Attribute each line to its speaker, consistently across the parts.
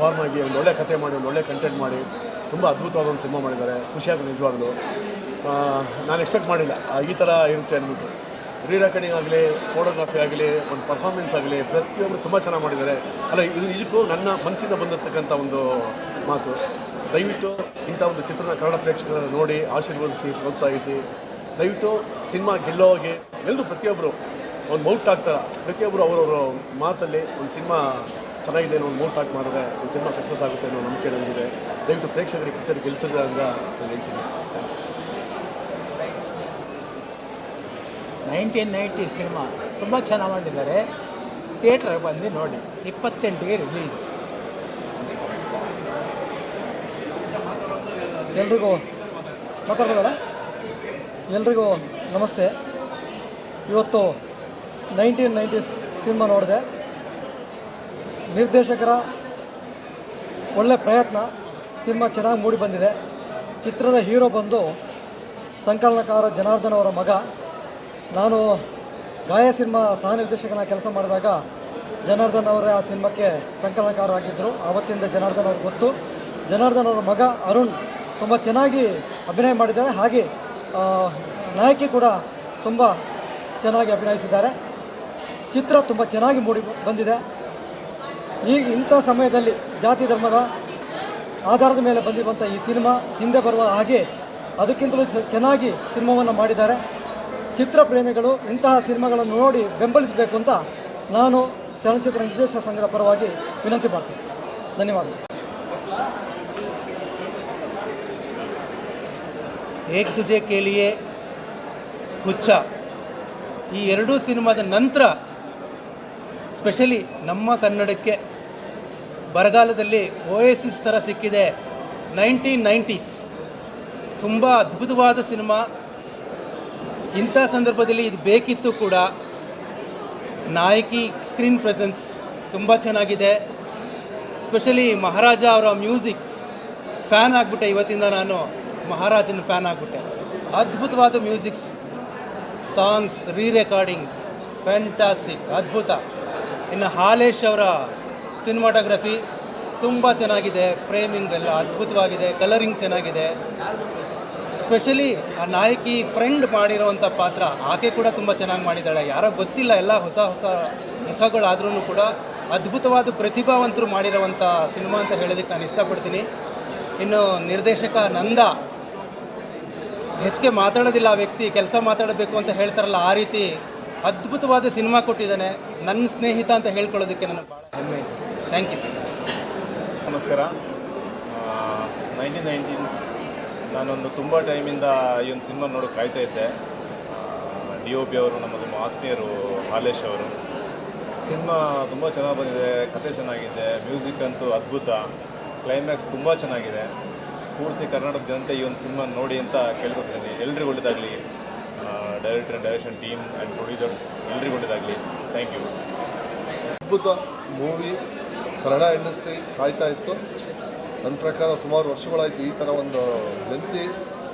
Speaker 1: Form ಆಗಿ ಒಂದು ಒಳ್ಳೆ ಕತೆ ಮಾಡಿ ಒಂದು ಒಳ್ಳೆ ಕಂಟೆಂಟ್ ಮಾಡಿ ತುಂಬ ಅದ್ಭುತವಾದ ಒಂದು ಸಿನಿಮಾ ಮಾಡಿದ್ದಾರೆ. ಖುಷಿಯಾಗಿ ನಿಜವಾಗ್ಲೂ ನಾನು ಎಕ್ಸ್ಪೆಕ್ಟ್ ಮಾಡಿಲ್ಲ ಈ ಥರ ಇರುತ್ತೆ ಅಂದ್ಬಿಟ್ಟು. ರೀ ರೆಕಾರ್ಡಿಂಗ್ ಆಗಲಿ, ಫೋಟೋಗ್ರಫಿ ಆಗಲಿ, ಒಂದು ಪರ್ಫಾರ್ಮೆನ್ಸ್ ಆಗಲಿ, ಪ್ರತಿಯೊಬ್ಬರು ತುಂಬ ಚೆನ್ನಾಗಿ ಮಾಡಿದ್ದಾರೆ. ಅಲ್ಲ, ಇದು ನಿಜಕ್ಕೂ ನನ್ನ ಮನಸ್ಸಿಂದ ಬಂದಿರತಕ್ಕಂಥ ಒಂದು ಮಾತು. ದಯವಿಟ್ಟು ಇಂಥ ಒಂದು ಚಿತ್ರನ ಕನ್ನಡ ಪ್ರೇಕ್ಷಕರನ್ನು ನೋಡಿ ಆಶೀರ್ವದಿಸಿ ಪ್ರೋತ್ಸಾಹಿಸಿ. ದಯವಿಟ್ಟು ಸಿನಿಮಾ ಗೆಲ್ಲೋಗಿ ಎಲ್ಲರೂ ಪ್ರತಿಯೊಬ್ಬರು ಒಂದು ಮೌಟ್ ಹಾಕ್ತಾರೆ. ಪ್ರತಿಯೊಬ್ಬರು ಅವರವರ ಮಾತಲ್ಲಿ ಒಂದು ಸಿನಿಮಾ ಚೆನ್ನಾಗಿದೆ ಅನ್ನೋ ಒಂದು ಮೌಟ್ ಹಾಕಿ ಮಾಡಿದ್ರೆ ಒಂದು ಸಿನಿಮಾ ಸಕ್ಸಸ್ ಆಗುತ್ತೆ ಅನ್ನೋ ನಂಬಿಕೆ ನನಗಿದೆ. ದಯವಿಟ್ಟು ಪ್ರೇಕ್ಷಕರಿಗೆ ಪಿಕ್ಚರ್ ಗೆಲ್ಲಿಸಿದ್ರೆ ಅಂತ ನಾನು ಹೇಳ್ತೀನಿ. Thank you.
Speaker 2: 1990 ಸಿನಿಮಾ ತುಂಬ ಚೆನ್ನಾಗಿ ಮಾಡಿದ್ದಾರೆ. ಥಿಯೇಟ್ರಿಗೆ ಬಂದು ನೋಡಿ. 28ಗೆ ರಿಲೀಸ್.
Speaker 3: ಎಲ್ರಿಗೂ ಮಾತಾಡ್ಬೋದಲ್ಲ? ಎಲ್ರಿಗೂ ನಮಸ್ತೆ. ಇವತ್ತು 1990s ಸಿನಿಮಾ ನೋಡಿದೆ. ನಿರ್ದೇಶಕರ ಒಳ್ಳೆ ಪ್ರಯತ್ನ, ಸಿನಿಮಾ ಚೆನ್ನಾಗಿ ಮೂಡಿ ಬಂದಿದೆ. ಚಿತ್ರದ ಹೀರೋ ಬಂದು ಸಂಕಲನಕಾರ ಜನಾರ್ದನ್ ಅವರ ಮಗ. ನಾನು ಗಾಯ ಸಿನಿಮಾ ಸಹ ನಿರ್ದೇಶಕನ ಕೆಲಸ ಮಾಡಿದಾಗ ಜನಾರ್ದನ್ ಅವರೇ ಆ ಸಿನಿಮಾಕ್ಕೆ ಸಂಕಲನಕಾರ ಆಗಿದ್ದರು. ಆವತ್ತಿಂದ ಜನಾರ್ದನ್ ಅವ್ರಿಗೆ ಗೊತ್ತು. ಜನಾರ್ದನ್ ಅವರ ಮಗ ಅರುಣ್ ತುಂಬ ಚೆನ್ನಾಗಿ ಅಭಿನಯ ಮಾಡಿದ್ದಾರೆ. ಹಾಗೆ ನಾಯಕಿ ಕೂಡ ತುಂಬ ಚೆನ್ನಾಗಿ ಅಭಿನಯಿಸಿದ್ದಾರೆ. ಚಿತ್ರ ತುಂಬ ಚೆನ್ನಾಗಿ ಮೂಡಿ ಬಂದಿದೆ. ಇಂಥ ಸಮಯದಲ್ಲಿ ಜಾತಿ ಧರ್ಮದ ಆಧಾರದ ಮೇಲೆ ಬಂದಿರುವಂಥ ಈ ಸಿನಿಮಾ ಹಿಂದೆ ಬರುವ ಹಾಗೆ ಅದಕ್ಕಿಂತಲೂ ಚೆನ್ನಾಗಿ ಸಿನಿಮಾವನ್ನು ಮಾಡಿದ್ದಾರೆ. ಚಿತ್ರ ಪ್ರೇಮಿಗಳು ಇಂತಹ ಸಿನಿಮಾಗಳನ್ನು ನೋಡಿ ಬೆಂಬಲಿಸಬೇಕು ಅಂತ ನಾನು ಚಲನಚಿತ್ರ ನಿರ್ದೇಶಕ ಸಂಘದ ಪರವಾಗಿ ವಿನಂತಿ ಮಾಡ್ತೀನಿ. ಧನ್ಯವಾದ.
Speaker 4: ಏಕ್ ತುಜೆ ಕೇಲಿಯೇ, ಹುಚ್ಚ ಈ ಎರಡೂ ಸಿನಿಮಾದ ನಂತರ ಸ್ಪೆಷಲಿ ನಮ್ಮ ಕನ್ನಡಕ್ಕೆ ಬರಗಾಲದಲ್ಲಿ ಓಯಸಿಸ್ ಥರ ಸಿಕ್ಕಿದೆ 1990s. ತುಂಬ ಅದ್ಭುತವಾದ ಸಿನಿಮಾ. ಇಂಥ ಸಂದರ್ಭದಲ್ಲಿ ಇದು ಬೇಕಿತ್ತು ಕೂಡ. ನಾಯಕಿ ಸ್ಕ್ರೀನ್ ಪ್ರೆಸೆನ್ಸ್ ತುಂಬ ಚೆನ್ನಾಗಿದೆ. ಸ್ಪೆಷಲಿ ಮಹಾರಾಜ ಅವರ ಮ್ಯೂಸಿಕ್ ಫ್ಯಾನ್ ಆಗಿಬಿಟ್ಟೆ. ಇವತ್ತಿಂದ ನಾನು ಮಹಾರಾಜನ ಫ್ಯಾನ್ ಆಗಿಬಿಟ್ಟೆ. ಅದ್ಭುತವಾದ musics, songs, re recording fantastic, ಅದ್ಭುತ. ಇನ್ನು ಹಾಲೇಶ್ ಅವರ ಸಿನಿಮಾಟೋಗ್ರಫಿ ತುಂಬ ಚೆನ್ನಾಗಿದೆ. ಫ್ರೇಮಿಂಗ್ ಎಲ್ಲ ಅದ್ಭುತವಾಗಿದೆ. ಕಲರಿಂಗ್ ಚೆನ್ನಾಗಿದೆ. ಸ್ಪೆಷಲಿ ಆ ನಾಯಕಿ ಫ್ರೆಂಡ್ ಮಾಡಿರೋವಂಥ ಪಾತ್ರ, ಆಕೆ ಕೂಡ ತುಂಬ ಚೆನ್ನಾಗಿ ಮಾಡಿದ್ದಾಳೆ. ಯಾರೋ ಗೊತ್ತಿಲ್ಲ, ಎಲ್ಲ ಹೊಸ ಹೊಸ ಮುಖಗಳಾದ್ರೂ ಕೂಡ ಅದ್ಭುತವಾದ ಪ್ರತಿಭಾವಂತರು ಮಾಡಿರೋವಂಥ ಸಿನಿಮಾ ಅಂತ ಹೇಳೋದಕ್ಕೆ ನಾನು ಇಷ್ಟಪಡ್ತೀನಿ. ಇನ್ನು ನಿರ್ದೇಶಕ ನಂದ ಹೆಚ್ಚಿಗೆ ಮಾತಾಡೋದಿಲ್ಲ. ಆ ವ್ಯಕ್ತಿ ಕೆಲಸ ಮಾತಾಡಬೇಕು ಅಂತ ಹೇಳ್ತಾರಲ್ಲ, ಆ ರೀತಿ ಅದ್ಭುತವಾದ ಸಿನಿಮಾ ಕೊಟ್ಟಿದ್ದಾನೆ. ನನ್ನ ಸ್ನೇಹಿತ ಅಂತ ಹೇಳ್ಕೊಳ್ಳೋದಕ್ಕೆ ನನಗೆ ಭಾಳ ಹೆಮ್ಮೆ ಇದೆ. Thank you.
Speaker 5: ನಮಸ್ಕಾರ. 1919 ನಾನೊಂದು ತುಂಬ ಟೈಮಿಂದ ಈ ಒಂದು ಸಿನಿಮಾ ನೋಡೋಕೆ ಕಾಯ್ತಾ ಇದ್ದೆ. DOP ಅವರು ನಮ್ಮ ತುಂಬ ಆತ್ಮೀಯರು, ಹಾಲೇಶ್ ಅವರು. ಸಿನಿಮಾ ತುಂಬ ಚೆನ್ನಾಗಿ ಬಂದಿದೆ, ಕತೆ ಚೆನ್ನಾಗಿದೆ, ಮ್ಯೂಸಿಕ್ ಅಂತೂ ಅದ್ಭುತ, ಕ್ಲೈಮ್ಯಾಕ್ಸ್ ತುಂಬ ಚೆನ್ನಾಗಿದೆ. ಪೂರ್ತಿ ಕರ್ನಾಟಕ ಜನತೆ ಈ ಒಂದು ಸಿನಿಮಾ ನೋಡಿ ಅಂತ ಕೇಳ್ಕೊತೀನಿ. ಎಲ್ರಿಗೂ ಒಳ್ಳೆಯದಾಗಲಿ. Director and direction team and producers ಎಲ್ರಿಗೂ ಒಳ್ಳೆಯದಾಗಲಿ. Thank you.
Speaker 6: ಅದ್ಭುತ ಮೂವಿ. ಕನ್ನಡ ಇಂಡಸ್ಟ್ರಿ ಕಾಯ್ತಾ ಇತ್ತು. ನನ್ನ ಪ್ರಕಾರ ಸುಮಾರು ವರ್ಷಗಳಾಯಿತು ಈ ಥರ ಒಂದು lengthy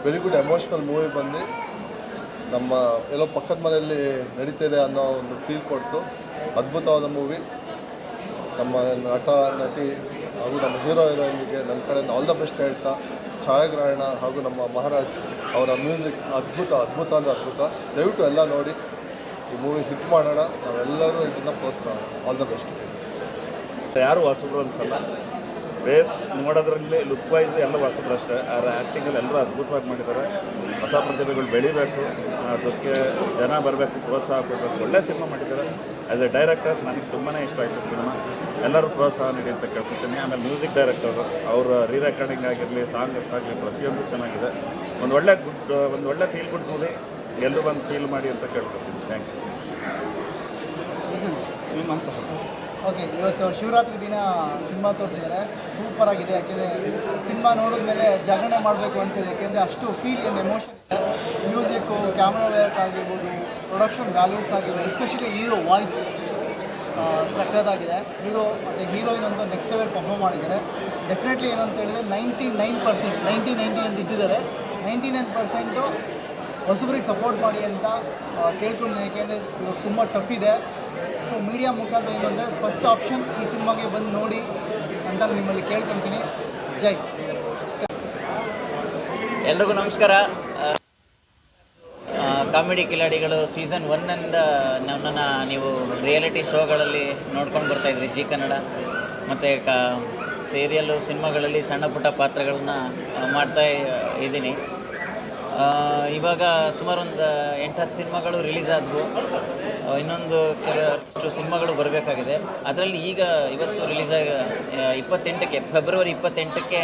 Speaker 6: very good emotional movie ಬಂದು ನಮ್ಮ ಎಲ್ಲೋ ಪಕ್ಕದ ಮನೆಯಲ್ಲಿ ನಡೀತಿದೆ ಅನ್ನೋ ಒಂದು ಫೀಲ್ ಕೊಡ್ತು. ಅದ್ಭುತವಾದ ಮೂವಿ. ನಮ್ಮ ನಟ ನಟಿ ಹಾಗೂ ನಮ್ಮ ಹೀರೋ ಹೀರೋಯಿನ್ಗೆ ನನ್ನ ಕಡೆಯಿಂದ ಆಲ್ ದ ಬೆಸ್ಟ್ ಹೇಳ್ತಾ, ಛಾಯಾಗ್ರಹಣ ಹಾಗೂ ನಮ್ಮ ಮಹಾರಾಜ್ ಅವರ ಮ್ಯೂಸಿಕ್ ಅದ್ಭುತ, ಅದ್ಭುತ ಅಂದರೆ ಅದ್ಭುತ. ದಯವಿಟ್ಟು ಎಲ್ಲ ನೋಡಿ ಈ ಮೂವಿ ಹಿಟ್ ಮಾಡೋಣ. ನಾವೆಲ್ಲರೂ ಇದನ್ನು ಪ್ರೋತ್ಸಾಹ. All the best.
Speaker 7: ಯಾರು ಹೊಸಬ್ರು ಅನ್ಸಲ್ಲ. ಬೇಸ್ ನೋಡೋದ್ರಲ್ಲಿ ಲುಕ್ ವೈಸ್ ಎಲ್ಲ ಹೊಸಬ್ರು ಅಷ್ಟೇ. ಅವರ ಆ್ಯಕ್ಟಿಂಗಲ್ಲಿ ಎಲ್ಲರೂ ಅದ್ಭುತವಾಗಿ ಮಾಡಿದ್ದಾರೆ. ಹೊಸ ಪ್ರತಿಭೆಗಳು ಬೆಳಿಬೇಕು, ಅದಕ್ಕೆ ಜನ ಬರಬೇಕು, ಪ್ರೋತ್ಸಾಹ ಕೊಡಬೇಕು. ಒಳ್ಳೆ ಸಿನಿಮಾ ಮಾಡಿದ್ದಾರೆ. ಆ್ಯಸ್ ಎ ಡೈರೆಕ್ಟರ್ ನನಗೆ ತುಂಬಾ ಇಷ್ಟ ಆಯಿತು ಸಿನಿಮಾ. ಎಲ್ಲರೂ ಪ್ರೋತ್ಸಾಹ ನೀಡಿ ಅಂತ ಕೇಳ್ಕೊತೀನಿ. ಆಮೇಲೆ ಮ್ಯೂಸಿಕ್ ಡೈರೆಕ್ಟರು ಅವರ ರೀ ರೆಕಾರ್ಡಿಂಗ್ ಆಗಿರಲಿ, ಸಾಂಗ್ಸ್ ಆಗಲಿ, ಪ್ರತಿಯೊಂದು ಚೆನ್ನಾಗಿದೆ. ಒಂದು ಒಳ್ಳೆ ಫೀಲ್ ಗುಡ್ ಮೂವಿ. ಎಲ್ಲರೂ ಬಂದು ಫೀಲ್ ಮಾಡಿ ಅಂತ ಕೇಳ್ಕೊತೀನಿ. Thank you.
Speaker 8: ಓಕೆ, ಇವತ್ತು ಶಿವರಾತ್ರಿ ದಿನ ಸಿನಿಮಾ ತೋರಿಸಿದ್ದಾರೆ. ಸೂಪರಾಗಿದೆ. ಯಾಕೆಂದರೆ ಸಿನಿಮಾ ನೋಡಿದ್ಮೇಲೆ ಜಾಗರಣೆ ಮಾಡಬೇಕು ಅನಿಸಿದೆ. ಯಾಕೆಂದರೆ ಅಷ್ಟು ಫೀಲ್ ಆ್ಯಂಡ್ ಎಮೋಷನ್ ಇದೆ. ಮ್ಯೂಸಿಕ್ಕು, ಕ್ಯಾಮ್ರಾ ವರ್ಕ್ ಆಗಿರ್ಬೋದು, ಪ್ರೊಡಕ್ಷನ್ ವ್ಯಾಲ್ಯೂಸ್ ಆಗಿರ್ಬೋದು, ಎಸ್ಪೆಷಲಿ ಹೀರೋ ವಾಯ್ಸ್ ಸಕ್ಕತ್ತಾಗಿದೆ. ಹೀರೋ ಮತ್ತು ಹೀರೋಯಿನ್ ಅಂತೂ ನೆಕ್ಸ್ಟ್ ಲೆವೆಲ್ ಪರ್ಫಾರ್ಮ್ ಮಾಡಿದ್ದಾರೆ. ಡೆಫಿನೆಟ್ಲಿ ಏನಂತ ಹೇಳಿದರೆ 99% 1990 ಅಂತ ಇಟ್ಟಿದ್ದಾರೆ. 99% ಹೊಸಬ್ರಿಗೆ ಸಪೋರ್ಟ್ ಮಾಡಿ ಅಂತ ಕೇಳ್ಕೊಂಡಿದ್ದೀನಿ. ಯಾಕೆಂದರೆ ಇವಾಗ ತುಂಬ ಟಫ್ ಇದೆ. ಸೊ ಮೀಡಿಯಾ ಮುಖಾಂತರ ಏನಂದರೆ ಫಸ್ಟ್ ಆಪ್ಷನ್ ಈ ಸಿನಿಮಾಗೆ ಬಂದು ನೋಡಿ ಅಂತ ಅಂತ ನಿಮ್ಮಲ್ಲಿ ಕೇಳ್ಕೊತೀನಿ. ಜೈ.
Speaker 9: ಎಲ್ರಿಗೂ ನಮಸ್ಕಾರ. ಕಾಮಿಡಿ ಕಿಲಾಡಿಗಳು ಸೀಸನ್ 1 ನನ್ನನ್ನು ನೀವು ರಿಯಾಲಿಟಿ ಶೋಗಳಲ್ಲಿ ನೋಡ್ಕೊಂಡು ಬರ್ತಾಯಿದ್ರಿ ಜಿ ಕನ್ನಡ ಮತ್ತು ಸೀರಿಯಲ್ಲು ಸಿನಿಮಾಗಳಲ್ಲಿ ಸಣ್ಣ ಪುಟ್ಟ ಪಾತ್ರಗಳನ್ನ ಮಾಡ್ತಾ ಇದ್ದೀನಿ. ಇವಾಗ ಸುಮಾರು ಒಂದು 8-10 ಸಿನಿಮಾಗಳು ರಿಲೀಸ್ ಆದವು. ಇನ್ನೊಂದು ಕೆಲವಷ್ಟು ಸಿನಿಮಾಗಳು ಬರಬೇಕಾಗಿದೆ. ಅದರಲ್ಲಿ ಇವತ್ತು ರಿಲೀಸ್ 28ಕ್ಕೆ ಫೆಬ್ರವರಿ 28ಕ್ಕೆ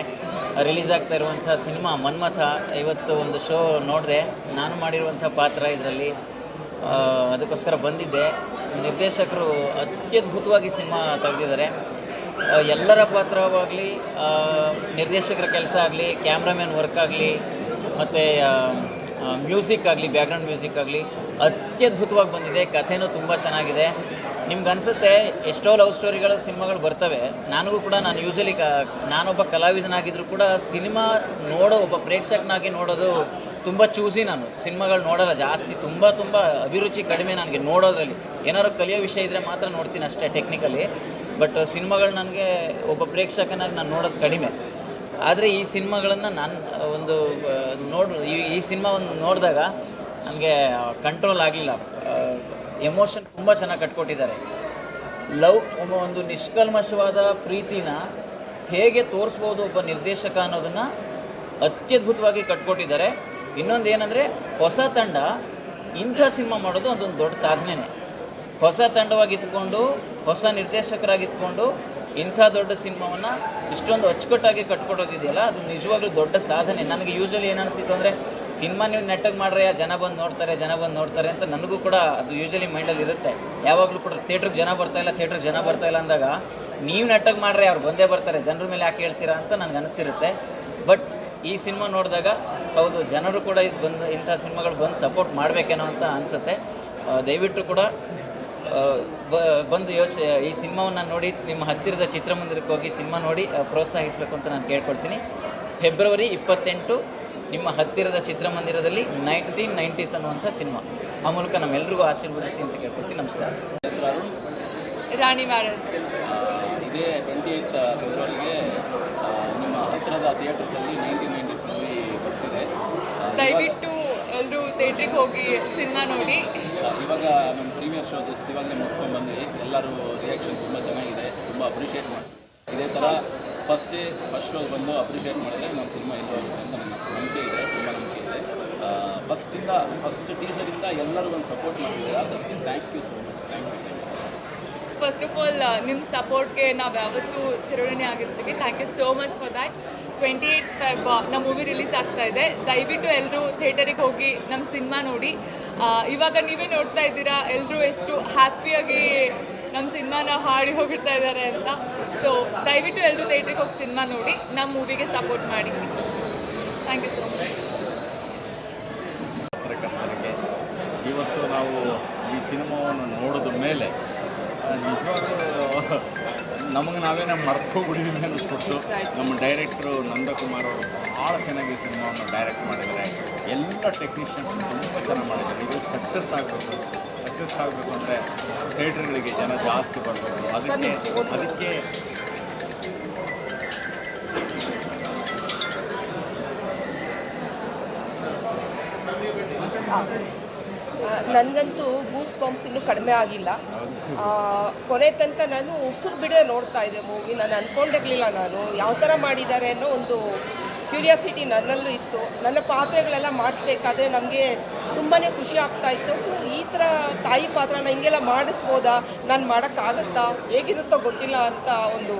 Speaker 9: ರಿಲೀಸ್ ಆಗ್ತಾ ಇರುವಂಥ ಸಿನಿಮಾ ಮನ್ಮಥ. ಇವತ್ತು ಒಂದು ಶೋ ನೋಡಿದೆ, ನಾನು ಮಾಡಿರುವಂಥ ಪಾತ್ರ ಇದರಲ್ಲಿ. ಅದಕ್ಕೋಸ್ಕರ ಬಂದಿದ್ದೆ. ನಿರ್ದೇಶಕರು ಅತ್ಯದ್ಭುತವಾಗಿ ಸಿನಿಮಾ ತೆಗೆದಿದ್ದಾರೆ. ಎಲ್ಲರ ಪಾತ್ರವಾಗಲಿ, ನಿರ್ದೇಶಕರ ಕೆಲಸ ಆಗಲಿ, ಕ್ಯಾಮ್ರಾಮ್ಯಾನ್ ವರ್ಕ್ ಆಗಲಿ, ಮತ್ತು ಮ್ಯೂಸಿಕ್ ಆಗಲಿ, ಬ್ಯಾಕ್ಗ್ರೌಂಡ್ ಮ್ಯೂಸಿಕ್ ಆಗಲಿ ಅತ್ಯದ್ಭುತವಾಗಿ ಬಂದಿದೆ. ಕಥೆನೂ ತುಂಬ ಚೆನ್ನಾಗಿದೆ. ನಿಮ್ಗೆ ಅನಿಸುತ್ತೆ ಎಷ್ಟೋ ಲವ್ ಸ್ಟೋರಿಗಳು ಸಿನಿಮಾಗಳು ಬರ್ತವೆ. ನಾನು ಯೂಶಲಿ ನಾನೊಬ್ಬ ಕಲಾವಿದನಾಗಿದ್ದರೂ ಕೂಡ ಸಿನಿಮಾ ಒಬ್ಬ ಪ್ರೇಕ್ಷಕನಾಗಿ ನೋಡೋದು ತುಂಬ ಚೂಸಿ. ನಾನು ಸಿನಿಮಾಗಳು ನೋಡೋಲ್ಲ ಜಾಸ್ತಿ, ತುಂಬ ಅಭಿರುಚಿ ಕಡಿಮೆ ನನಗೆ ನೋಡೋದ್ರಲ್ಲಿ. ಏನಾದ್ರು ಕಲಿಯೋ ವಿಷಯ ಇದ್ದರೆ ಮಾತ್ರ ನೋಡ್ತೀನಿ ಅಷ್ಟೇ ಟೆಕ್ನಿಕಲಿ. ಬಟ್ ಸಿನಿಮಾಗಳು ನನಗೆ ಒಬ್ಬ ಪ್ರೇಕ್ಷಕನಾಗಿ ನಾನು ನೋಡೋದು ಕಡಿಮೆ. ಆದರೆ ಈ ಸಿನಿಮಾಗಳನ್ನು ನಾನು ಈ ಸಿನಿಮಾ ನೋಡಿದಾಗ ನನಗೆ ಕಂಟ್ರೋಲ್ ಆಗಲಿಲ್ಲ. ಎಮೋಷನ್ ತುಂಬ ಚೆನ್ನಾಗಿ ಕಟ್ಕೊಟ್ಟಿದ್ದಾರೆ. ಲವ್ ಒಂದು ನಿಷ್ಕಲ್ಮಶವಾದ ಪ್ರೀತಿನ ಹೇಗೆ ತೋರಿಸ್ಬೋದು ಒಬ್ಬ ನಿರ್ದೇಶಕ ಅನ್ನೋದನ್ನು ಅತ್ಯದ್ಭುತವಾಗಿ ಕಟ್ಕೊಟ್ಟಿದ್ದಾರೆ. ಇನ್ನೊಂದು ಏನಂದರೆ, ಹೊಸ ತಂಡ ಇಂಥ ಸಿನಿಮಾ ಮಾಡೋದು ಅದೊಂದು ದೊಡ್ಡ ಸಾಧನೆಯೇ. ಹೊಸ ತಂಡವಾಗಿದ್ದುಕೊಂಡು, ಹೊಸ ನಿರ್ದೇಶಕರಾಗಿದ್ದುಕೊಂಡು ಇಂಥ ದೊಡ್ಡ ಸಿನಿಮಾವನ್ನು ಇಷ್ಟೊಂದು ಅಚ್ಚುಕಟ್ಟಾಗಿ ಕಟ್ಕೊಡೋದಿದೆಯಲ್ಲ, ಅದು ನಿಜವಾಗ್ಲೂ ದೊಡ್ಡ ಸಾಧನೆ. ನನಗೆ ಯೂಶ್ವಲಿ ಏನು ಅನಿಸ್ತಿತ್ತು ಅಂದರೆ, ಸಿನಿಮಾ ನೀವು ನೆಟ್ಟಗೆ ಮಾಡ್ರೆ ಜನ ಬಂದು ನೋಡ್ತಾರೆ ಅಂತ ನನಗೂ ಕೂಡ ಅದು ಯೂಶ್ವಲಿ ಮೈಂಡಲ್ಲಿ ಇರುತ್ತೆ. ಯಾವಾಗಲೂ ಕೂಡ ಥಿಯೇಟ್ರಿಗೆ ಜನ ಬರ್ತಾಯಿಲ್ಲ ಅಂದಾಗ ನೀವು ನೆಟ್ಟಗೆ ಮಾಡ್ರೆ ಅವ್ರು ಬಂದೇ ಬರ್ತಾರೆ, ಜನರ ಮೇಲೆ ಯಾಕೆ ಹೇಳ್ತೀರಾ ಅಂತ ನನಗೆ ಅನಿಸ್ತಿರುತ್ತೆ. ಬಟ್ ಈ ಸಿನಿಮಾ ನೋಡಿದಾಗ ಹೌದು, ಜನರು ಕೂಡ ಇಂಥ ಸಿನಿಮಾಗಳು ಬಂದು ಸಪೋರ್ಟ್ ಮಾಡಬೇಕೇನೋ ಅಂತ ಅನಿಸುತ್ತೆ. ದಯವಿಟ್ಟು ಕೂಡ ಬಂದು ಈ ಸಿನಿಮಾವನ್ನು ನೋಡಿ ನಿಮ್ಮ ಹತ್ತಿರದ ಚಿತ್ರಮಂದಿರಕ್ಕೆ ಹೋಗಿ ಸಿನಿಮಾ ನೋಡಿ ಪ್ರೋತ್ಸಾಹಿಸಬೇಕು ಅಂತ ನಾನು ಕೇಳ್ಕೊಳ್ತೀನಿ. ಫೆಬ್ರವರಿ 28 ನಿಮ್ಮ ಹತ್ತಿರದ ಚಿತ್ರಮಂದಿರದಲ್ಲಿ 1990s ಅನ್ನುವಂಥ ಸಿನಿಮಾ. ಆ ಮೂಲಕ ನಮ್ಮೆಲ್ಲರಿಗೂ ಆಶೀರ್ವದಿಸಿ ಅಂತ ಕೇಳ್ಕೊಳ್ತೀನಿ. ನಮಸ್ಕಾರ.
Speaker 10: ರಾಣಿ ಮ್ಯಾರೇಜ್
Speaker 5: ಇದೇ 28 ಫೆಬ್ರವರಿಗೆ ನಿಮ್ಮ ಹತ್ತಿರದ ಥಿಯೇಟರ್ಸಲ್ಲಿ 1990s ಮೂವಿ ಬರ್ತಿದೆ.
Speaker 10: ದಯವಿಟ್ಟು ಎಲ್ಲರೂ ಥಿಯೇಟ್ರಿಗೆ ಹೋಗಿ ಸಿನಿಮಾ ನೋಡಿ.
Speaker 5: ಇವಾಗ ನಮ್ಮ ಪ್ರೀಮಿಯರ್ ಶೋ ಜಸ್ಟ್ ಇವಾಗಲೇ ಮುಗಿಸ್ಕೊಂಡು ಬಂದ್ವಿ. ಎಲ್ಲರೂ ರಿಯಾಕ್ಷನ್ ತುಂಬ ಚೆನ್ನಾಗಿದೆ, ತುಂಬ ಅಪ್ರಿಷಿಯೇಟ್ ಮಾಡಿ. ಇದೇ ಥರ ಫಸ್ಟ್ ಶೋ ಬಂದು ಅಪ್ರಿಷಿಯೇಟ್ ಮಾಡಿದ್ರೆ ನಮ್ಮ ಸಿನಿಮಾ ಎಲ್ಲೋ ಆಗುತ್ತೆ ಅಂತ ನನ್ನ ನಂಬಿಕೆ ಇದೆ, ತುಂಬ ನಂಬಿಕೆ ಇದೆ. ಫಸ್ಟ್ ಟೀಸರಿಂದ ಎಲ್ಲರೂ ಒಂದು ಸಪೋರ್ಟ್ ಮಾಡಿದ್ದಾರೆ. ಅದಕ್ಕೆ thank you so much. Thank you.
Speaker 10: First of all ನಿಮ್ಮ ಸಪೋರ್ಟ್ಗೆ ನಾವು ಯಾವತ್ತೂ ಚಿರಋಣಿ ಆಗಿರ್ತೀವಿ. Thank you so much for that. 28 Feb ನಮ್ಮ ಮೂವಿ ರಿಲೀಸ್ ಆಗ್ತಾ ಇದೆ. ದಯವಿಟ್ಟು ಎಲ್ಲರೂ ಥಿಯೇಟರಿಗೆ ಹೋಗಿ ನಮ್ಮ ಸಿನಿಮಾ ನೋಡಿ. ಇವಾಗ ನೀವೇ ನೋಡ್ತಾ ಇದ್ದೀರಾ ಎಲ್ಲರೂ ಎಷ್ಟು ಹ್ಯಾಪಿಯಾಗಿ ನಮ್ಮ ಸಿನಿಮಾನ ಹಾಡಿ ಹೋಗಿರ್ತಾ ಇದ್ದಾರೆ ಅಂತ. ಸೊ ದಯವಿಟ್ಟು ಎಲ್ಲರೂ ಥಿಯೇಟ್ರಿಗೆ ಹೋಗಿ ಸಿನಿಮಾ ನೋಡಿ, ನಮ್ಮ ಮೂವಿಗೆ ಸಪೋರ್ಟ್ ಮಾಡಿ. Thank you so much.
Speaker 7: ಪತ್ರಕರ್ತರಿಗೆ ಇವತ್ತು ನಾವು ಈ ಸಿನಿಮಾವನ್ನು ನೋಡಿದ ಮೇಲೆ ನಿಜವಾಗ್ಲೂ ನಮಗೆ ನಾವೇ ಮರ್ತು ಹೋಗ್ಬಿಟ್ಟಿದ್ದೀವಿ ಅನ್ನಿಸ್ಬಿಟ್ಟು, ನಮ್ಮ ಡೈರೆಕ್ಟ್ರು ನಂದಕುಮಾರ್ ಅವರು ಭಾಳ ಚೆನ್ನಾಗಿ ಸಿನಿಮಾವನ್ನು ಡೈರೆಕ್ಟ್ ಮಾಡಿದ್ದಾರೆ. ಎಲ್ಲ ಟೆಕ್ನಿಷಿಯನ್ಸ್ ತುಂಬ ಚೆನ್ನಾಗಿ ಮಾಡಿದ್ದಾರೆ. ಇದು ಸಕ್ಸಸ್ ಆಗಬೇಕು ಅಂದರೆ ಥಿಯೇಟ್ರ್ಗಳಿಗೆ ಜನ ಜಾಸ್ತಿ ಬರಬೇಕು. ಅದಕ್ಕೆ
Speaker 11: ನನಗಂತೂ ಗೂಸ್ ಬಂಪ್ಸ್ ಇನ್ನೂ ಕಡಿಮೆ ಆಗಿಲ್ಲ. ಕೊನೆ ತನಕ ನಾನು ಉಸಿರು ಬಿಡದೆ ನೋಡ್ತಾ ಇದ್ದೆ ಮೂವಿ. ನಾನು ಅಂದ್ಕೊಂಡಿರಲಿಲ್ಲ ನಾನು ಯಾವ ಥರ ಮಾಡಿದ್ದಾರೆ ಅನ್ನೋ ಒಂದು ಕ್ಯೂರಿಯಾಸಿಟಿ ನನ್ನಲ್ಲೂ ಇತ್ತು. ನನ್ನ ಪಾತ್ರಗಳೆಲ್ಲ ಮಾಡಿಸ್ಬೇಕಾದ್ರೆ ನಮಗೆ ತುಂಬಾ ಖುಷಿ ಆಗ್ತಾಯಿತ್ತು. ಈ ಥರ ತಾಯಿ ಪಾತ್ರನ ಹಿಂಗೆಲ್ಲ ಮಾಡಿಸ್ಬೋದಾ, ನಾನು ಮಾಡೋಕ್ಕಾಗತ್ತಾ, ಹೇಗಿರುತ್ತೋ ಗೊತ್ತಿಲ್ಲ ಅಂತ ಒಂದು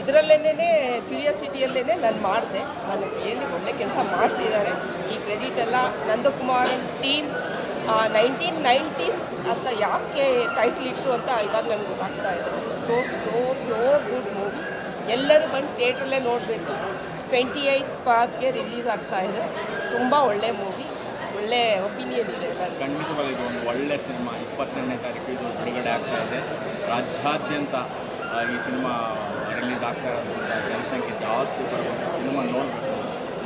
Speaker 11: ಇದರಲ್ಲೇನೇ ಕ್ಯೂರಿಯಾಸಿಟಿಯಲ್ಲೇ ನಾನು ಮಾಡಿದೆ. ನನಗೆ ಏನು ಒಳ್ಳೆ ಕೆಲಸ ಮಾಡಿಸಿದ್ದಾರೆ. ಈ ಕ್ರೆಡಿಟ್ ಎಲ್ಲ ನಂದಕುಮಾರ್ ಟೀಮ್. 1990s ಅಂತ ಯಾಕೆ ಟೈಟ್ಲ್ ಇಟ್ಟರು ಅಂತ ಇವಾಗ ನನಗೆ ಗೊತ್ತಾಗ್ತಾ ಇದೆ. So good movie. ಎಲ್ಲರೂ ಬಂದು ಥಿಯೇಟ್ರಲ್ಲೇ ನೋಡಬೇಕು. 28 ಫೆಬ್ರವರಿಗೆ ರಿಲೀಸ್ ಆಗ್ತಾ ಇದೆ. ತುಂಬ ಒಳ್ಳೆ ಮೂವಿ, ಒಳ್ಳೆ ಒಪಿನಿಯನ್ ಇದೆ ಎಲ್ಲರೂ.
Speaker 7: ಖಂಡಿತವಾಗಿ ಇದು ಒಂದು ಒಳ್ಳೆ ಸಿನಿಮಾ. 22ನೇ ತಾರೀಕು ಇದು ಬಿಡುಗಡೆ ಆಗ್ತಾ ಇದೆ. ರಾಜ್ಯಾದ್ಯಂತ ಈ ಸಿನಿಮಾ ರಿಲೀಸ್ ಆಗ್ತಾ ಇರೋದ್ರಿಂದ ಜನಸಂಖ್ಯೆ ಜಾಸ್ತಿ ಬರುವಂಥ ಸಿನಿಮಾ ನೋಡಬೇಕು.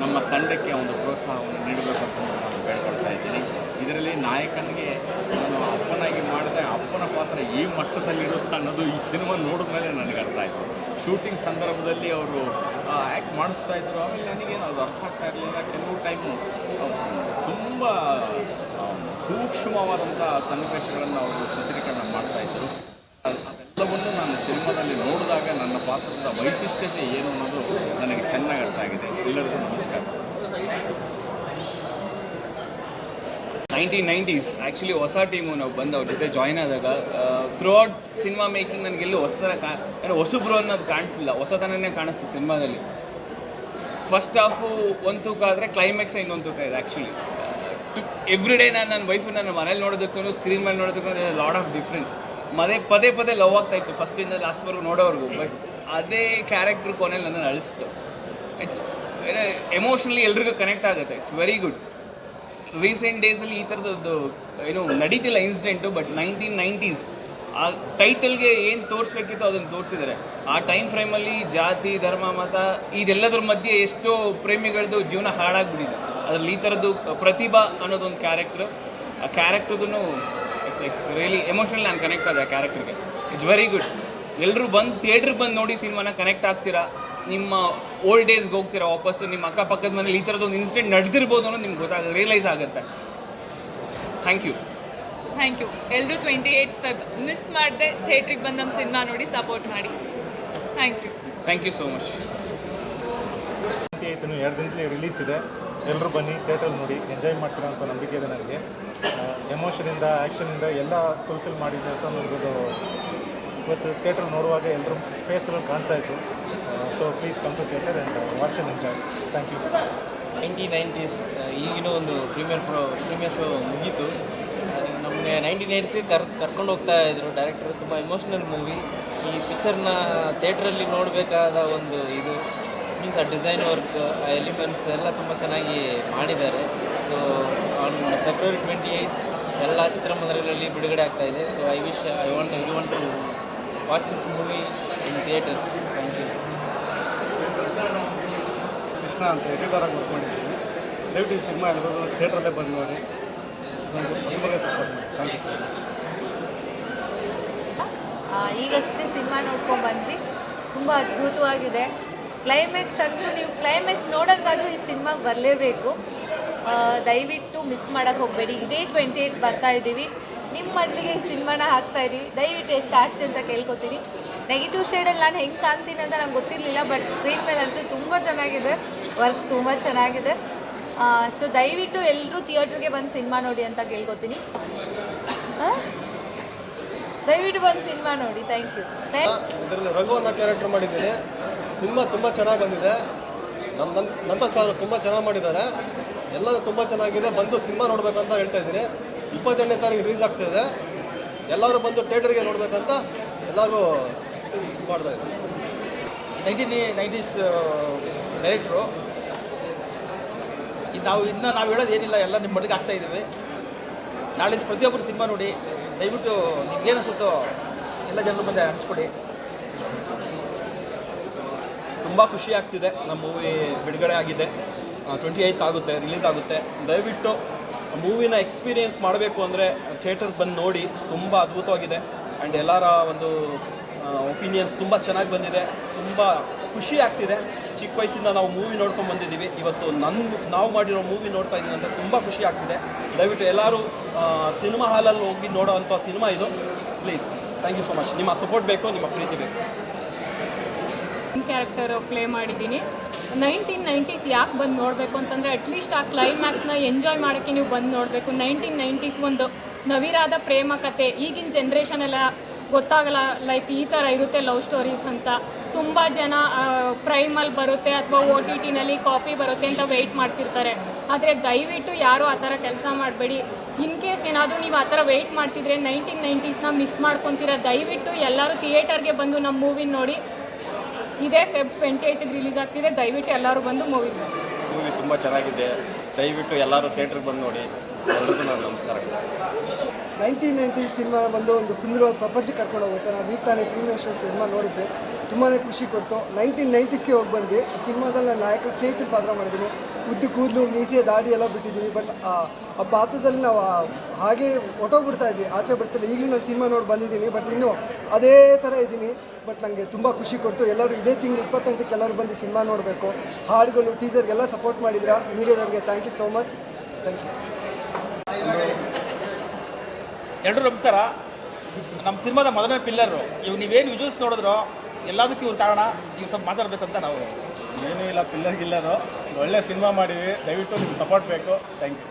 Speaker 7: ನಮ್ಮ ತಂಡಕ್ಕೆ ಒಂದು ಪ್ರೋತ್ಸಾಹವನ್ನು ನೀಡಬೇಕು ಅಂತ ನಾನು ಬೇಡ್ಕೊಳ್ತಾ ಇದ್ದೀನಿ. ಇದರಲ್ಲಿ ನಾಯಕನಿಗೆ ನಾನು ಅಪ್ಪನಾಗಿ ಮಾಡಿದೆ, ಅಪ್ಪನ ಪಾತ್ರ ಈ ಮಟ್ಟದಲ್ಲಿರುತ್ತೆ ಅನ್ನೋದು ಈ ಸಿನಿಮಾ ನೋಡಿದ ಮೇಲೆ ನನಗೆ ಅರ್ಥ ಆಯಿತು.
Speaker 12: ಶೂಟಿಂಗ್ ಸಂದರ್ಭದಲ್ಲಿ ಅವರು ಆ್ಯಕ್ಟ್ ಮಾಡಿಸ್ತಾ ಇದ್ರು. ಆಮೇಲೆ ನನಗೇನು ಅದು ಅರ್ಥ ಆಗ್ತಾ ಇರಲಿಲ್ಲ. ಕೆಲವು ಟೈಮು ತುಂಬ ಸೂಕ್ಷ್ಮವಾದಂಥ ಸನ್ನಿವೇಶಗಳನ್ನು ಅವರು ಚಿತ್ರೀಕರಣ ಮಾಡ್ತಾಯಿದ್ರು. ಅದೆಲ್ಲವನ್ನು ನಾನು ಸಿನಿಮಾದಲ್ಲಿ ನೋಡಿದಾಗ ನನ್ನ ಪಾತ್ರದ ವೈಶಿಷ್ಟ್ಯತೆ ಏನು ಅನ್ನೋದು ನನಗೆ ಚೆನ್ನಾಗಿ ಅರ್ಥ ಆಗಿದೆ. ಎಲ್ಲರಿಗೂ ನಮಸ್ಕಾರ.
Speaker 13: 1990s ಆ್ಯಕ್ಚುಲಿ ಹೊಸ ಟೀಮು ನಾವು ಬಂದು ಅವ್ರ ಜೊತೆ ಜಾಯ್ನ್ ಆದಾಗ ಥ್ರೂ ಔಟ್ ಸಿನಿಮಾ ಮೇಕಿಂಗ್ ನನಗೆಲ್ಲೂ ಹೊಸಬ್ರು ಅನ್ನೋದು ಕಾಣಿಸ್ತಿಲ್ಲ, ಹೊಸತನನೇ ಕಾಣಿಸ್ತು ಸಿನಿಮಾದಲ್ಲಿ. ಫಸ್ಟ್ ಹಾಫು ಒಂದು ತೂಕ ಆದರೆ ಕ್ಲೈಮ್ಯಾಕ್ಸ್ ಇನ್ನೊಂದು ತೂಕ ಇದೆ. ಆ್ಯಕ್ಚುಲಿ ಎವ್ರಿ ಡೇ ನಾನು ನನ್ನ ವೈಫು ನನ್ನ ಮನೇಲಿ ನೋಡೋದಕ್ಕೂ ಸ್ಕ್ರೀನ್ ಮೇಲೆ ನೋಡೋದಕ್ಕೂ ಲಾಟ್ ಆಫ್ ಡಿಫ್ರೆನ್ಸ್. ಪದೇ ಪದೇ ಲವ್ ಆಗ್ತಾಯಿತ್ತು ಫಸ್ಟಿಂದ ಲಾಸ್ಟ್ವರೆಗೂ ನೋಡೋವರೆಗೂ. ಬಟ್ ಅದೇ ಕ್ಯಾರೆಕ್ಟ್ರ್ ಕೊನೆಯಲ್ಲಿ ನನ್ನನ್ನು ಅಳಿಸ್ತು. ಇಟ್ಸ್ ಎಮೋಷ್ನಲಿ ಎಲ್ರಿಗೂ ಕನೆಕ್ಟ್ ಆಗುತ್ತೆ. It's very good. ರೀಸೆಂಟ್ ಡೇಸಲ್ಲಿ ಈ ಥರದ್ದು ನಡೀತಿಲ್ಲ ಇನ್ಸಿಡೆಂಟು. ಬಟ್ 1990s ಆ ಟೈಟಲ್ಗೆ ಏನು ತೋರಿಸ್ಬೇಕಿತ್ತು ಅದನ್ನು ತೋರಿಸಿದ್ದಾರೆ. ಆ ಟೈಮ್ ಫ್ರೇಮಲ್ಲಿ ಜಾತಿ, ಧರ್ಮ, ಮತ ಇದೆಲ್ಲದ್ರ ಮಧ್ಯೆ ಎಷ್ಟೋ ಪ್ರೇಮಿಗಳದ್ದು ಜೀವನ ಹಾಳಾಗ್ಬಿಟ್ಟಿದೆ. ಅದರಲ್ಲಿ ಈ ಥರದ್ದು ಪ್ರತಿಭಾ ಅನ್ನೋದೊಂದು ಕ್ಯಾರೆಕ್ಟ್ರು. ಆ ಕ್ಯಾರೆಕ್ಟ್ರದ್ದು ಇಟ್ಸ್ ಲೈಕ್ ರಿಯಲಿ ಎಮೋಷನಲ್ ನಾನು ಕನೆಕ್ಟ್ ಆದೆ ಆ ಕ್ಯಾರೆಕ್ಟ್ರಿಗೆ. It's very good. ಎಲ್ಲರೂ ಬಂದು ಥಿಯೇಟ್ರಿಗೆ ಬಂದು ನೋಡಿ ಸಿನಿಮಾನ ಕನೆಕ್ಟ್ ಆಗ್ತೀರಾ. ನಿಮ್ಮ ಓಲ್ಡ್ ಡೇಸ್ಗೆ ಹೋಗ್ತೀರಾ ವಾಪಸ್ಸು. ನಿಮ್ಮ ಅಕ್ಕಪಕ್ಕದ ಮನೇಲಿ ಈ ಥರದ್ದೊಂದು ಇನ್ಸಿಡೆಂಟ್ ನಡೆದಿರ್ಬೋದು ಅನ್ನೋದು ನಿಮ್ಗೆ ಗೊತ್ತಾಗುತ್ತೆ, ರಿಯಲೈಸ್ ಆಗುತ್ತೆ. Thank you.
Speaker 10: ಎಲ್ಲರೂ 28 ಫೆಬ್ ಮಿಸ್ ಮಾಡದೆ ಥಿಯೇಟ್ರಿಗೆ ಬಂದು ನಮ್ಮ ಸಿನಿಮಾ ನೋಡಿ ಸಪೋರ್ಟ್ ಮಾಡಿ.
Speaker 13: Thank you so much.
Speaker 14: 28 2 ದಿನದಲ್ಲಿ ರಿಲೀಸ್ ಇದೆ. ಎಲ್ಲರೂ ಬನ್ನಿ ಥಿಯೇಟರ್ ನೋಡಿ ಎಂಜಾಯ್ ಮಾಡ್ತೀರಾ ಅಂತ ನಂಬಿಕೆ ಇದೆ ನನಗೆ. ಎಮೋಷನಿಂದ ಆ್ಯಕ್ಷನಿಂದ ಎಲ್ಲ ಫುಲ್ಫಿಲ್ ಮಾಡಿದೆ ಅಂತ ನನಗದು ಇವತ್ತು ಥಿಯೇಟರ್ ನೋಡುವಾಗ ಎಲ್ಲರೂ ಫೇಸ್ಗಳು ಕಾಣ್ತಾ ಇತ್ತು. So please come to theatre and watch and enjoy. Thank you.
Speaker 15: 1990s ಈಗಿನ ಒಂದು ಪ್ರೀಮಿಯರ್ ಶೋ ಮುಗೀತು. ನಮಗೆ 1980s ಕರ್ಕೊಂಡು ಹೋಗ್ತಾ ಇದ್ರು ಡೈರೆಕ್ಟರ್. ತುಂಬ ಎಮೋಷ್ನಲ್ ಮೂವಿ. ಈ ಪಿಕ್ಚರ್ನ ಥಿಯೇಟ್ರಲ್ಲಿ ನೋಡಬೇಕಾದ ಒಂದು ಇದು ಮೀನ್ಸ್ ಆ ಡಿಸೈನ್ ವರ್ಕ್, ಆ ಎಲಿಮೆಂಟ್ಸ್ ಎಲ್ಲ ತುಂಬ ಚೆನ್ನಾಗಿ ಮಾಡಿದ್ದಾರೆ. ಸೊ ಆನ್ February 28 ಎಲ್ಲ ಚಿತ್ರಮಂದಿರಗಳಲ್ಲಿ ಬಿಡುಗಡೆ ಆಗ್ತಾ ಇದೆ. So I want to watch this movie in theatres. Thank you.
Speaker 16: Krishna ಅಂತ ಎಡಿಟರಾಗಿ ವರ್ಕ್ ಮಾಡಿದ್ದೀನಿ. ದಯವಿಟ್ಟು ಈ ಸಿನಿಮಾ ಎಲ್ಲರೂ ಥಿಯೇಟ್ರಲ್ಲೇ ಬಂದು ನೋಡಿ. ಹೊಸಬರಿಗೆ ಸಪೋರ್ಟ್ ಮಾಡಿ. Thank you so much.
Speaker 17: ಈಗಷ್ಟೇ ಸಿನಿಮಾ ನೋಡ್ಕೊಂಡು ಬಂದ್ವಿ. ತುಂಬ ಅದ್ಭುತವಾಗಿದೆ. ಕ್ಲೈಮ್ಯಾಕ್ಸ್ ಅಂದರೂ ನೀವು ಕ್ಲೈಮ್ಯಾಕ್ಸ್ ನೋಡೋಕ್ಕಾದರೂ ಈ ಸಿನಿಮಾಗೆ ಬರಲೇಬೇಕು. ದಯವಿಟ್ಟು ಮಿಸ್ ಮಾಡೋಕ್ಕೆ ಹೋಗಬೇಡಿ. ಇದೇ 28 ಬರ್ತಾ ಇದ್ದೀವಿ. ನಿಮ್ಮ ಮಡ್ಲಿಗೆ ಈ ಸಿನಿಮಾನ ಹಾಕ್ತಾಯಿದ್ದೀವಿ. ದಯವಿಟ್ಟು ಎತ್ತಾಡಿಸಿ ಅಂತ ಕೇಳ್ಕೊತೀನಿ. ನೆಗೆಟಿವ್ ಶೇಡಲ್ಲಿ ನಾನು ಹೆಂಗೆ ಕಾಣ್ತೀನಿ ಅಂತ ನಂಗೆ ಗೊತ್ತಿರಲಿಲ್ಲ. ಬಟ್ ಸ್ಕ್ರೀನ್ ಮೇಲಂತೂ ತುಂಬ ಚೆನ್ನಾಗಿದೆ. ವರ್ಕ್ ತುಂಬ ಚೆನ್ನಾಗಿದೆ. ಸೊ ದಯವಿಟ್ಟು ಎಲ್ಲರೂ ಥಿಯೇಟ್ರಿಗೆ ಬಂದು ಸಿನಿಮಾ ನೋಡಿ ಅಂತ ಕೇಳ್ಕೊತೀನಿ. ದಯವಿಟ್ಟು ಬಂದು ಸಿನಿಮಾ ನೋಡಿ. Thank you.
Speaker 3: ಇದರಲ್ಲಿ ರಘು ಅನ್ನೋ ಕ್ಯಾರೆಕ್ಟರ್ ಮಾಡಿದ್ದೀನಿ. ಸಿನಿಮಾ ತುಂಬ ಚೆನ್ನಾಗಿ ಬಂದಿದೆ. ನಂತರ ಸರ್ ತುಂಬ ಚೆನ್ನಾಗಿ ಮಾಡಿದ್ದಾರೆ. ಎಲ್ಲರೂ ತುಂಬ ಚೆನ್ನಾಗಿದೆ. ಬಂದು ಸಿನಿಮಾ ನೋಡಬೇಕಂತ ಹೇಳ್ತಾ ಇದ್ದೀನಿ. 28ನೇ ತಾರೀಕು ರಿಲೀಸ್ ಆಗ್ತಾಯಿದೆ. ಎಲ್ಲರೂ ಬಂದು ಥಿಯೇಟರ್ಗೆ ನೋಡಬೇಕಂತ ಎಲ್ಲರಿಗೂ ಮಾಡ್ತಾ ಇದ್ದಾರೆ.
Speaker 15: 1990s ಡೈರೆಕ್ಟ್ರು. ನಾವು ಹೇಳೋದು ಏನಿಲ್ಲ, ಎಲ್ಲ ನಿಮ್ಮ ಮಟ್ಟಿಗೆ ಆಗ್ತಾ ಇದ್ದೀವಿ. ನಾಳಿಂದ ಪ್ರತಿಯೊಬ್ಬರು ಸಿನಿಮಾ ನೋಡಿ. ದಯವಿಟ್ಟು ನಿಮ್ಗೇನು ಅನಿಸುತ್ತೋ ಎಲ್ಲ ಜನರು ಬಂದು ಹಂಚ್ಕೊಡಿ.
Speaker 18: ತುಂಬ ಖುಷಿ ಆಗ್ತಿದೆ. ನಮ್ಮ ಮೂವಿ ಬಿಡುಗಡೆ ಆಗಿದೆ. 28 ಆಗುತ್ತೆ, ರಿಲೀಸ್ ಆಗುತ್ತೆ. ದಯವಿಟ್ಟು ಮೂವಿನ ಎಕ್ಸ್ಪೀರಿಯೆನ್ಸ್ ಮಾಡಬೇಕು ಅಂದರೆ ಥಿಯೇಟರ್ಗೆ ಬಂದು ನೋಡಿ. ತುಂಬ ಅದ್ಭುತವಾಗಿದೆ. ಆ್ಯಂಡ್ ಎಲ್ಲರ ಒಂದು ಒಪಿನಿಯನ್ಸ್ ತುಂಬ ಚೆನ್ನಾಗಿ ಬಂದಿದೆ. ತುಂಬ ಖುಷಿ ಆಗ್ತಿದೆ. ಚಿಕ್ಕ ವಯಸ್ಸಿಂದ ನಾವು ಮೂವಿ ನೋಡ್ಕೊಂಡು ಬಂದಿದ್ದೀವಿ. ಇವತ್ತು ನಾವು ಮಾಡಿರೋ ಮೂವಿ ನೋಡ್ತಾ ಇದ್ದೀನಿ ಅಂತ ತುಂಬ ಖುಷಿ ಆಗ್ತಿದೆ. ದಯವಿಟ್ಟು ಎಲ್ಲರೂ ಸಿನಿಮಾ ಹಾಲಲ್ಲಿ ಹೋಗಿ ನೋಡೋ ಅಂಥ ಸಿನಿಮಾ ಇದು. Please. Thank you so much. ನಿಮ್ಮ ಸಪೋರ್ಟ್ ಬೇಕು, ನಿಮ್ಮ ಪ್ರೀತಿ ಬೇಕು.
Speaker 19: ಕ್ಯಾರೆಕ್ಟರ್ ಪ್ಲೇ ಮಾಡಿದ್ದೀನಿ. 1990s ಯಾಕೆ ಬಂದು ನೋಡಬೇಕು ಅಂತಂದರೆ ಅಟ್ಲೀಸ್ಟ್ ಆ ಕ್ಲೈಮ್ಯಾಕ್ಸ್ನ ಎಂಜಾಯ್ ಮಾಡೋಕ್ಕೆ ನೀವು ಬಂದು ನೋಡಬೇಕು. 1990s ಒಂದು ನವಿರಾದ ಪ್ರೇಮ ಕತೆ. ಈಗಿನ ಜನ್ರೇಷನ್ ಎಲ್ಲ ಗೊತ್ತಾಗಲ್ಲ, ಲೈಕ್ ಈ ಥರ ಇರುತ್ತೆ ಲವ್ ಸ್ಟೋರೀಸ್ ಅಂತ. ತುಂಬ ಜನ ಪ್ರೈಮಲ್ಲಿ ಬರುತ್ತೆ ಅಥವಾ OTTನಲ್ಲಿ ಕಾಪಿ ಬರುತ್ತೆ ಅಂತ ವೆಯ್ಟ್ ಮಾಡ್ತಿರ್ತಾರೆ. ಆದರೆ ದಯವಿಟ್ಟು ಯಾರೂ ಆ ಥರ ಕೆಲಸ ಮಾಡಬೇಡಿ. ಇನ್ ಕೇಸ್ ಏನಾದರೂ ನೀವು ಆ ಥರ ವೆಯ್ಟ್ ಮಾಡ್ತಿದ್ರೆ 1990ಸ್ನ ಮಿಸ್ ಮಾಡ್ಕೊತೀರ. ದಯವಿಟ್ಟು ಎಲ್ಲರೂ ಥಿಯೇಟರ್ಗೆ ಬಂದು ನಮ್ಮ ಮೂವಿ ನೋಡಿ. ಇದೇ Feb 28 ರಿಲೀಸ್ ಆಗ್ತಿದೆ. ದಯವಿಟ್ಟು ಎಲ್ಲರೂ ಬಂದು ಮೂವಿ
Speaker 20: ತುಂಬ ಚೆನ್ನಾಗಿದೆ. ದಯವಿಟ್ಟು ಎಲ್ಲರೂ ಥಿಯೇಟ್ರಿಗೆ ಬಂದು ನೋಡಿ. ಎಲ್ಲರಿಗೂ ನಾನು ನಮಸ್ಕಾರ.
Speaker 3: 1990 ಸಿನಿಮಾ ಬಂದು ಒಂದು ಸುಂದರವಾದ ಪ್ರಪಂಚಕ್ಕೆ ಕರ್ಕೊಂಡು ಹೋಗುತ್ತೆ. ನಾವು ಈಗ ತಾನೇ ಪ್ರೀಮಿಯರ್ ಶೋ ಸಿನಿಮಾ ನೋಡಿದ್ವಿ. ತುಂಬಾ ಖುಷಿ ಕೊಡ್ತು. 1990ಸ್ಗೆ ಹೋಗಿ ಬಂದ್ವಿ. ಸಿನಿಮಾದಲ್ಲಿ ನಾನು ನಾಯಕರ ಸ್ನೇಹಿತರ ಪಾತ್ರ ಮಾಡಿದ್ದೀನಿ. ಉದ್ದು ಕೂದಲು, ಮೀಸೆ, ದಾಡಿ ಎಲ್ಲ ಬಿಟ್ಟಿದ್ದೀವಿ. ಬಟ್ ಆ ಪಾತ್ರದಲ್ಲಿ ನಾವು ಹಾಗೆ ಹೊಟ್ಟೋಗ್ಬಿಡ್ತಾ ಇದ್ವಿ, ಆಚೆ ಬಿಡ್ತಿಲ್ಲ. ಈಗಲೂ ನಾನು ಸಿನಿಮಾ ನೋಡಿ ಬಂದಿದ್ದೀನಿ. ಬಟ್ ಇನ್ನೂ ಅದೇ ಥರ ಇದ್ದೀನಿ. ಬಟ್ ನನಗೆ ತುಂಬ ಖುಷಿ ಕೊಡ್ತು. ಎಲ್ಲರೂ ಇದೇ ತಿಂಗಳು 28ಕ್ಕೆ ಎಲ್ಲರೂ ಬಂದು ಸಿನಿಮಾ ನೋಡಬೇಕು. ಹಾಡುಗಳು ಟೀಸರ್ಗೆಲ್ಲ ಸಪೋರ್ಟ್ ಮಾಡಿದ್ರ ಮೀಡಿಯಾದವ್ರಿಗೆ thank you so much. Thank you.
Speaker 21: ಎಲ್ರೂ ನಮಸ್ಕಾರ. ನಮ್ಮ ಸಿನಿಮಾದ ಮೊದಲನೇ ಪಿಲ್ಲರು ಇವು ನೀವೇನು ವಿಜುವಲ್ಸ್ ನೋಡಿದ್ರೋ ಎಲ್ಲದಕ್ಕೂ ಇವ್ರು ಕಾರಣ. ಇವ್ರು ಸ್ವಲ್ಪ ಮಾತಾಡಬೇಕಂತ ನಾವು
Speaker 16: ಏನೂ ಇಲ್ಲ, ಪಿಲ್ಲರ್ ಗಿಲ್ಲರು ಒಳ್ಳೆ ಸಿನಿಮಾ ಮಾಡಿದ್ವಿ, ದಯವಿಟ್ಟು ನಿಮ್ಗೆ ಸಪೋರ್ಟ್ ಬೇಕು. Thank you.